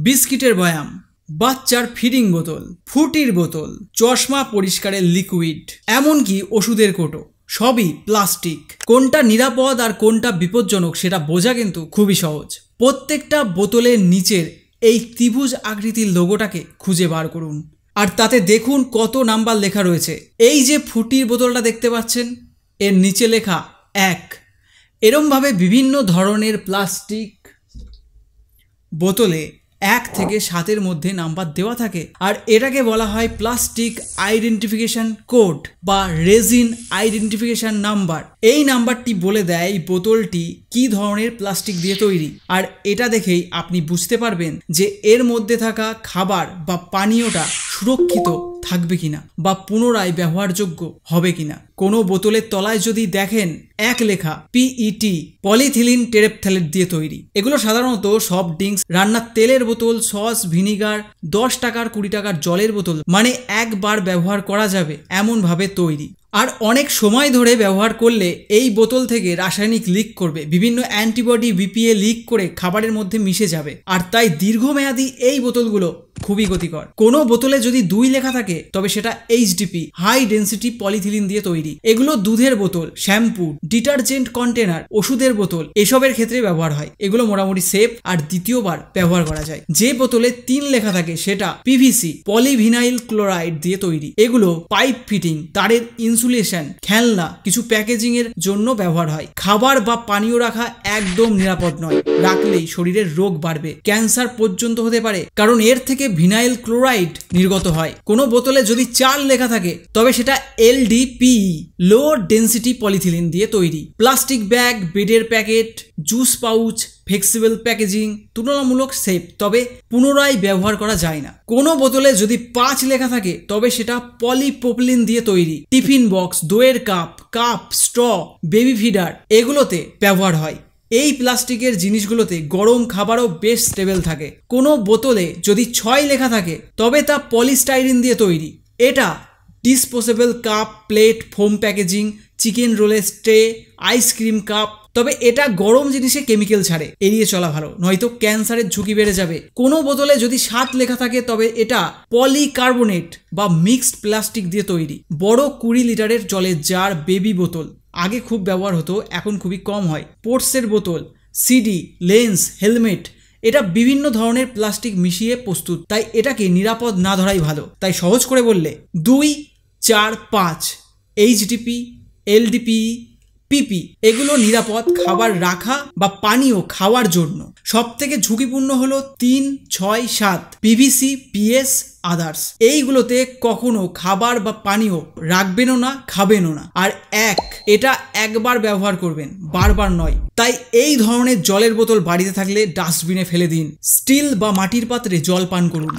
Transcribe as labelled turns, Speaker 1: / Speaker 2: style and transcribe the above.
Speaker 1: বিস্কিটের বয়াম, বাচ্চার ফিডিং বোতল, ফ্রুটির বোতল, চশমা পরিষ্কারের লিকুইড, এমনকি ওষুধের কোটো সবই প্লাস্টিক। কোনটা নিরাপদ আর কোনটা বিপজ্জনক সেটা বোঝা কিন্তু খুবই সহজ। প্রত্যেকটা বোতলের নিচের এই ত্রিভুজ আকৃতির লোগোটাকে খুঁজে বার করুন, আর তাতে দেখুন কত নাম্বার লেখা রয়েছে। এই যে ফ্রুটির বোতলটা দেখতে পাচ্ছেন, এর নিচে লেখা 1। এরমভাবে বিভিন্ন ধরনের প্লাস্টিক বোতলে 1 থেকে 7-এর মধ্যে নাম্বার দেওয়া থাকে, আর এটাকে বলা হয় প্লাস্টিক আইডেন্টিফিকেশন কোড বা রেজিন আইডেন্টিফিকেশন নাম্বার। এই নাম্বারটি বলে দেয় এই বোতলটি কি ধরনের প্লাস্টিক দিয়ে তৈরি, আর এটা দেখেই আপনি বুঝতে পারবেন যে এর মধ্যে থাকা খাবার বা পানীয়টা সুরক্ষিত থাকবে কিনা বা পুনরায় ব্যবহারযোগ্য হবে কিনা। কোনো বোতলের তলায় যদি দেখেন 1 লেখা পিইটি, পলিথিলিন টেরেপথ্যালেট দিয়ে তৈরি। এগুলো সাধারণত সফট ড্রিঙ্কস, রান্নার তেলের বোতল, সস, ভিনিগার, 10 টাকার 20 টাকার জলের বোতল, মানে একবার ব্যবহার করা যাবে এমনভাবে তৈরি। আর অনেক সময় ধরে ব্যবহার করলে এই বোতল থেকে রাসায়নিক লিক করবে, বিভিন্ন অ্যান্টিবডি বিপিএ লিক করে খাবারের মধ্যে মিশে যাবে, আর তাই দীর্ঘমেয়াদী এই বোতলগুলো খুবই ক্ষতিকর। কোনো বোতলে যদি 2 লেখা থাকে তবে সেটা এইচডিপি, হাই ডেন্সিটি পলিথিলিন দিয়ে তৈরি। এগুলো দুধের বোতল, শ্যাম্পু, ডিটারজেন্ট কন্টেনার, ওষুধের বোতল এসবের ক্ষেত্রে ব্যবহার হয়। এগুলো মোটামুটি সেফ আর দ্বিতীয়বার ব্যবহার করা যায়। যে বোতলে 3 লেখা থাকে সেটা পিভিসি, পলিভিনাইল ক্লোরাইড দিয়ে তৈরি। এগুলো পাইপ ফিটিং, তারের ইনসুলেশন, খেলনা, কিছু প্যাকেজিং এর জন্য ব্যবহার হয়। খাবার বা পানীয় রাখা একদম নিরাপদ নয়, রাখলেই শরীরের রোগ বাড়বে, ক্যান্সার পর্যন্ত হতে পারে, কারণ এর থেকে ভিনাইল ক্লোরাইড নির্গত হয়। কোনো বোতলে যদি 4 লেখা থাকে তবে সেটা এলডিপিই, লো ডেন্সিটি পলিথিলিন দিয়ে তৈরি। প্লাস্টিক ব্যাগ, ব্রেডের packet, juice pouch, flexible packaging তুলনামূলক সেফ, তবে পুনরায় ব্যবহার করা যায় না। কোনো বোতলে যদি 5 লেখা থাকে তবে সেটা পলিপ্রোপিলিন দিয়ে তৈরি। টিফিন বক্স, দইয়ের কাপ, স্ট্র, বেবি ফিডার এগুলোতে ব্যবহার হয়। এই প্লাস্টিকের জিনিসগুলোতে গরম খাবারও বেশ স্টেবল থাকে। কোনো বোতলে যদি 6 লেখা থাকে তবে তা পলিস্টাইরিন দিয়ে তৈরি। এটা disposable cup, plate, foam packaging, chicken রোলের ট্রে, আইসক্রিম কাপ, তবে এটা গরম জিনিসে কেমিক্যাল ছাড়ে, এড়িয়ে চলা ভালো, নয়তো ক্যান্সারের ঝুঁকি বেড়ে যাবে। কোনো বোতলে যদি 7 লেখা থাকে তবে এটা পলিকার্বনেট বা মিক্সড প্লাস্টিক দিয়ে তৈরি। বড় 20 লিটারের জলের জার, বেবি বোতল আগে খুব ব্যবহার হতো, এখন খুবই কম হয়। স্পোর্টসের বোতল, সিডি, লেন্স, হেলমেট, এটা বিভিন্ন ধরনের প্লাস্টিক মিশিয়ে প্রস্তুত, তাই এটাকে নিরাপদ না ধরাই ভালো। তাই সহজ করে বললে 2, 4, 5 এইচডিপি, এলডিপিই, পিপি এগুলো নিরাপদ খাবার রাখা বা পানীয় খাওয়ার জন্য। সব থেকে ঝুঁকিপূর্ণ হলো 3, 6, 7 পিভিসি, পিএস, আদার্স। এইগুলোতে কখনো খাবার বা পানীয় রাখবেনও না, খাবেনও না। আর এটা একবার ব্যবহার করবেন, বারবার নয়। তাই এই ধরনের জলের বোতল বাড়িতে থাকলে ডাস্টবিনে ফেলে দিন। স্টিল বা মাটির পাত্রে জল পান করুন।